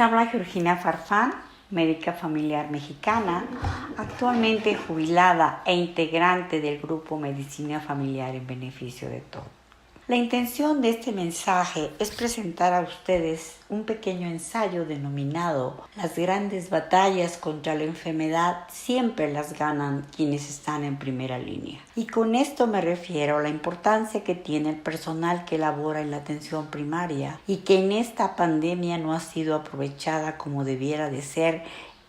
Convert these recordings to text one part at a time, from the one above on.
Les habla Georgina Farfán, médica familiar mexicana, actualmente jubilada e integrante del grupo Medicina Familiar en Beneficio de Todos. La intención de este mensaje es presentar a ustedes un pequeño ensayo denominado Las grandes batallas contra la enfermedad siempre las ganan quienes están en primera línea. Y con esto me refiero a la importancia que tiene el personal que labora en la atención primaria y que en esta pandemia no ha sido aprovechada como debiera de ser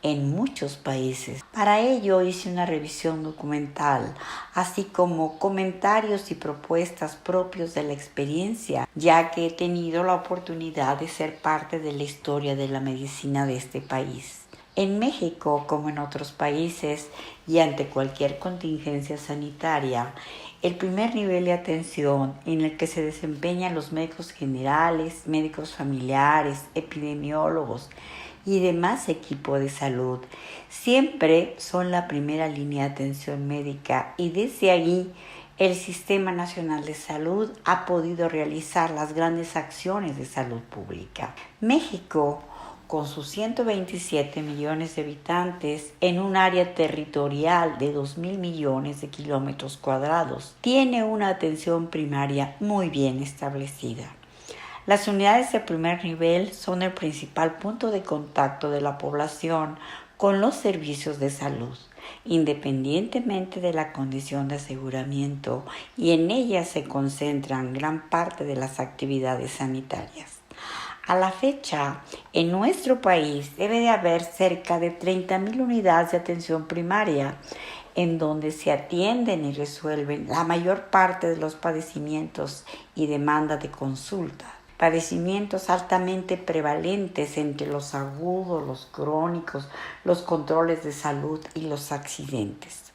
en muchos países. Para ello hice una revisión documental, así como comentarios y propuestas propios de la experiencia, ya que he tenido la oportunidad de ser parte de la historia de la medicina de este país. En México, como en otros países, y ante cualquier contingencia sanitaria, el primer nivel de atención en el que se desempeñan los médicos generales, médicos familiares, epidemiólogos y demás equipo de salud siempre son la primera línea de atención médica, y desde ahí el Sistema Nacional de Salud ha podido realizar las grandes acciones de salud pública. México, con sus 127 millones de habitantes en un área territorial de 2.000 millones de kilómetros cuadrados, tiene una atención primaria muy bien establecida. Las unidades de primer nivel son el principal punto de contacto de la población con los servicios de salud, independientemente de la condición de aseguramiento, y en ellas se concentran gran parte de las actividades sanitarias. A la fecha, en nuestro país debe de haber cerca de 30.000 unidades de atención primaria, en donde se atienden y resuelven la mayor parte de los padecimientos y demanda de consulta. Padecimientos altamente prevalentes entre los agudos, los crónicos, los controles de salud y los accidentes.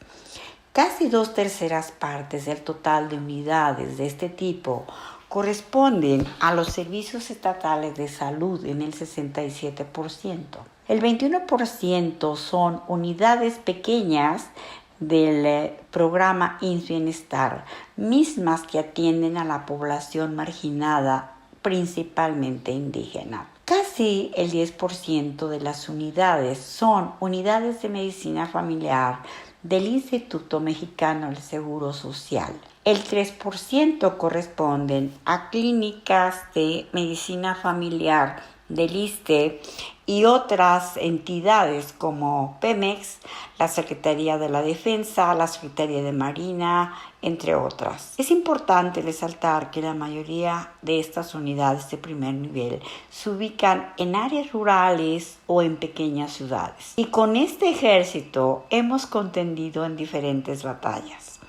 Casi 2/3 partes del total de unidades de este tipo corresponden a los servicios estatales de salud en el 67%. El 21% son unidades pequeñas del programa IMSS Bienestar, mismas que atienden a la población marginada, principalmente indígena. Casi el 10% de las unidades son unidades de medicina familiar del Instituto Mexicano del Seguro Social. El 3% corresponden a clínicas de medicina familiar del ISSSTE y otras entidades como Pemex, la Secretaría de la Defensa, la Secretaría de Marina, entre otras. Es importante resaltar que la mayoría de estas unidades de primer nivel se ubican en áreas rurales o en pequeñas ciudades. Y con este ejército hemos contendido en diferentes batallas.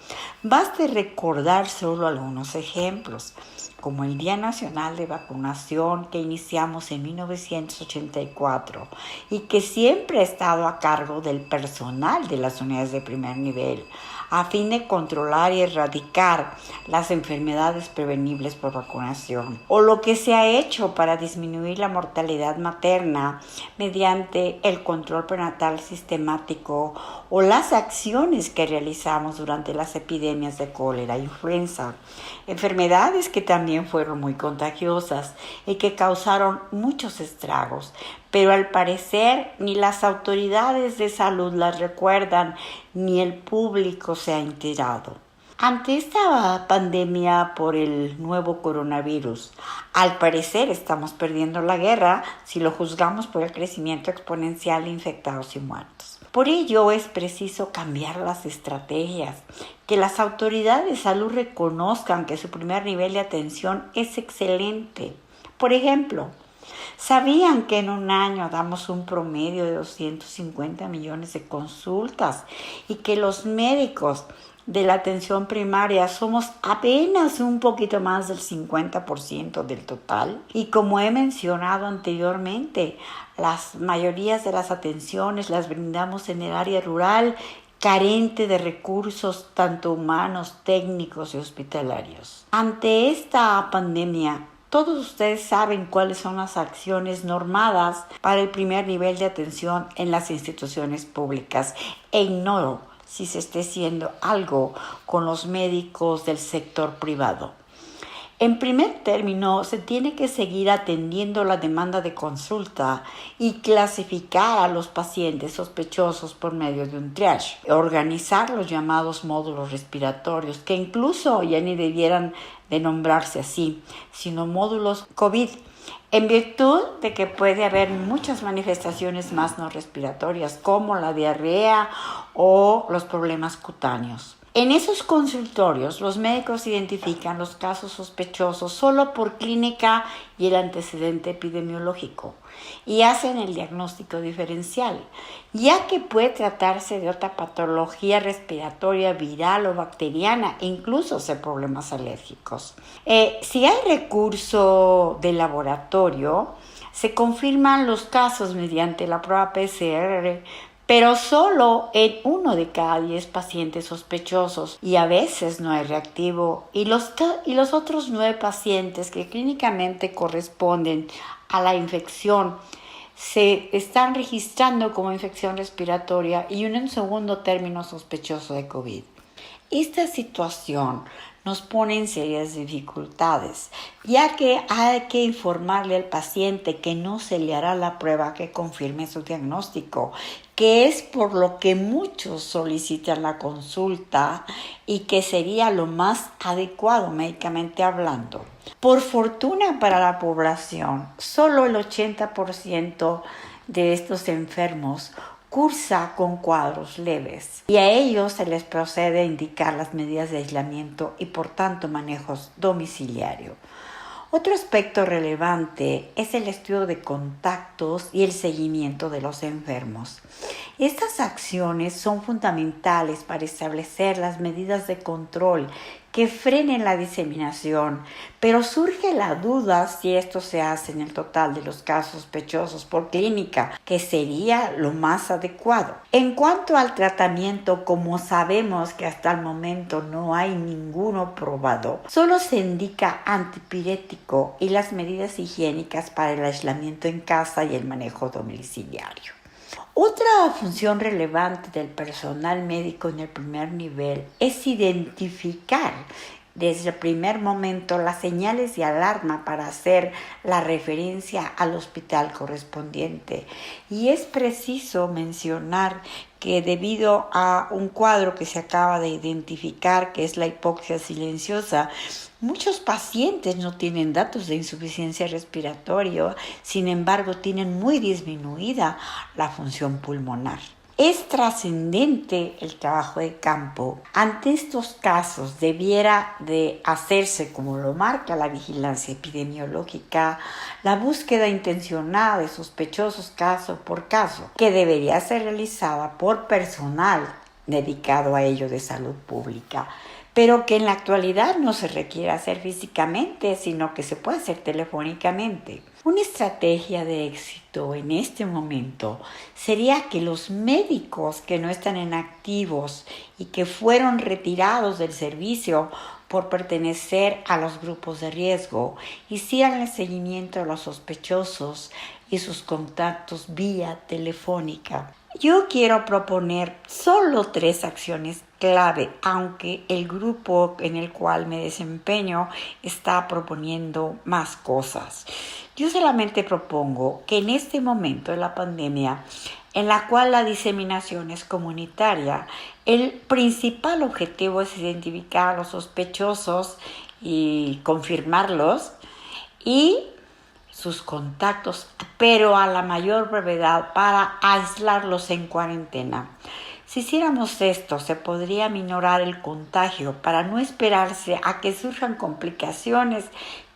Baste recordar solo algunos ejemplos, como el Día Nacional de Vacunación que iniciamos en 1984 y que siempre ha estado a cargo del personal de las unidades de primer nivel, a fin de controlar y erradicar las enfermedades prevenibles por vacunación, o lo que se ha hecho para disminuir la mortalidad materna mediante el control prenatal sistemático, o las acciones que realizamos durante las epidemias de cólera e influenza, enfermedades que también fueron muy contagiosas y que causaron muchos estragos, pero al parecer ni las autoridades de salud las recuerdan ni el público se ha enterado. Ante esta pandemia por el nuevo coronavirus, al parecer estamos perdiendo la guerra si lo juzgamos por el crecimiento exponencial de infectados y muertos. Por ello es preciso cambiar las estrategias, que las autoridades de salud reconozcan que su primer nivel de atención es excelente. Por ejemplo, ¿sabían que en un año damos un promedio de 250 millones de consultas y que los médicos de la atención primaria somos apenas un poquito más del 50% del total? Y como he mencionado anteriormente, las mayorías de las atenciones las brindamos en el área rural, carente de recursos tanto humanos, técnicos y hospitalarios. Ante esta pandemia, todos ustedes saben cuáles son las acciones normadas para el primer nivel de atención en las instituciones públicas, e ignoro si se esté haciendo algo con los médicos del sector privado. En primer término, se tiene que seguir atendiendo la demanda de consulta y clasificar a los pacientes sospechosos por medio de un triage. Organizar los llamados módulos respiratorios, que incluso ya ni debieran de nombrarse así, sino módulos COVID, en virtud de que puede haber muchas manifestaciones más no respiratorias, como la diarrea o los problemas cutáneos. En esos consultorios, los médicos identifican los casos sospechosos solo por clínica y el antecedente epidemiológico y hacen el diagnóstico diferencial, ya que puede tratarse de otra patología respiratoria, viral o bacteriana e incluso ser problemas alérgicos. Si hay recurso de laboratorio, se confirman los casos mediante la prueba PCR, pero solo en 1 de cada 10 pacientes sospechosos y a veces no hay reactivo y los otros 9 pacientes que clínicamente corresponden a la infección se están registrando como infección respiratoria y en segundo término sospechoso de COVID. Esta situación nos pone en serias dificultades, ya que hay que informarle al paciente que no se le hará la prueba que confirme su diagnóstico, que es por lo que muchos solicitan la consulta y que sería lo más adecuado médicamente hablando. Por fortuna para la población, solo el 80% de estos enfermos cursa con cuadros leves y a ellos se les procede a indicar las medidas de aislamiento y por tanto manejos domiciliario. Otro aspecto relevante es el estudio de contactos y el seguimiento de los enfermos. Estas acciones son fundamentales para establecer las medidas de control que frenen la diseminación, pero surge la duda si esto se hace en el total de los casos sospechosos por clínica, que sería lo más adecuado. En cuanto al tratamiento, como sabemos que hasta el momento no hay ninguno probado, solo se indica antipirético y las medidas higiénicas para el aislamiento en casa y el manejo domiciliario. Otra función relevante del personal médico en el primer nivel es identificar desde el primer momento las señales de alarma para hacer la referencia al hospital correspondiente. Y es preciso mencionar que debido a un cuadro que se acaba de identificar, que es la hipoxia silenciosa, muchos pacientes no tienen datos de insuficiencia respiratoria, sin embargo tienen muy disminuida la función pulmonar. Es trascendente el trabajo de campo. Ante estos casos debiera de hacerse, como lo marca la vigilancia epidemiológica, la búsqueda intencionada de sospechosos caso por caso, que debería ser realizada por personal dedicado a ello de salud pública, pero que en la actualidad no se requiere hacer físicamente, sino que se puede hacer telefónicamente. Una estrategia de éxito en este momento sería que los médicos que no están en activos y que fueron retirados del servicio por pertenecer a los grupos de riesgo hicieran el seguimiento de los sospechosos y sus contactos vía telefónica. Yo quiero proponer solo 3 acciones clave, aunque el grupo en el cual me desempeño está proponiendo más cosas. Yo solamente propongo que en este momento de la pandemia, en la cual la diseminación es comunitaria, el principal objetivo es identificar a los sospechosos y confirmarlos y sus contactos, pero a la mayor brevedad para aislarlos en cuarentena. Si hiciéramos esto, se podría minorar el contagio para no esperarse a que surjan complicaciones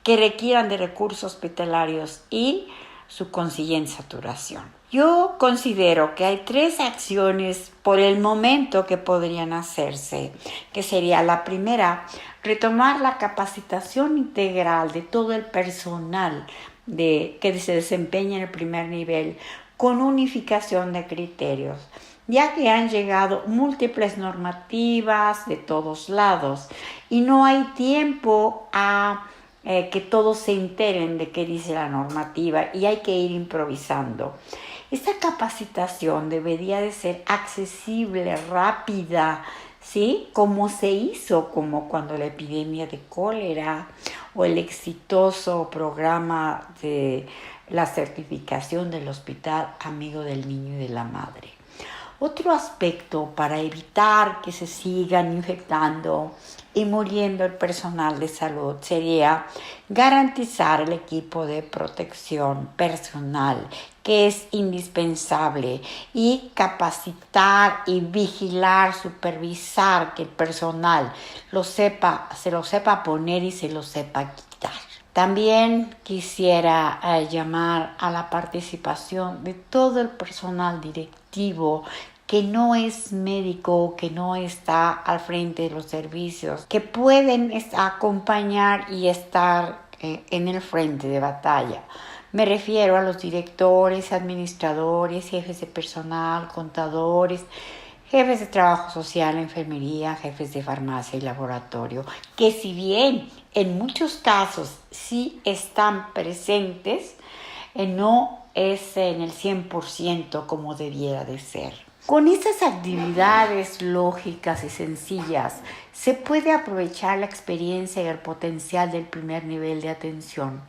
que requieran de recursos hospitalarios y su consiguiente saturación. Yo considero que hay 3 acciones por el momento que podrían hacerse, que sería la primera, retomar la capacitación integral de todo el personal que se desempeña en el primer nivel con unificación de criterios, ya que han llegado múltiples normativas de todos lados y no hay tiempo a que todos se enteren de qué dice la normativa y hay que ir improvisando. Esta capacitación debería de ser accesible, rápida, ¿sí? Como se hizo, como cuando la epidemia de cólera o el exitoso programa de la certificación del Hospital Amigo del Niño y de la Madre. Otro aspecto para evitar que se sigan infectando y muriendo el personal de salud sería garantizar el equipo de protección personal, que es indispensable, y capacitar y vigilar, supervisar que el personal se lo sepa poner y se lo sepa quitar. También quisiera llamar a la participación de todo el personal directivo que no es médico, que no está al frente de los servicios, que pueden acompañar y estar en el frente de batalla. Me refiero a los directores, administradores, jefes de personal, contadores, jefes de trabajo social, enfermería, jefes de farmacia y laboratorio, que si bien en muchos casos sí están presentes, no es en el 100% como debiera de ser. Con estas actividades lógicas y sencillas se puede aprovechar la experiencia y el potencial del primer nivel de atención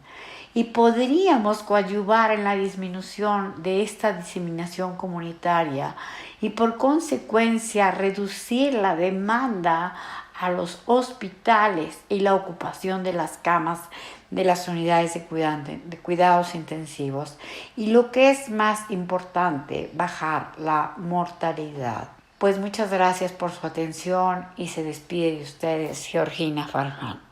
y podríamos coadyuvar en la disminución de esta diseminación comunitaria y por consecuencia reducir la demanda a los hospitales y la ocupación de las camas de las unidades de cuidados intensivos y, lo que es más importante, bajar la mortalidad. Pues muchas gracias por su atención y se despide de ustedes Georgina Farfán.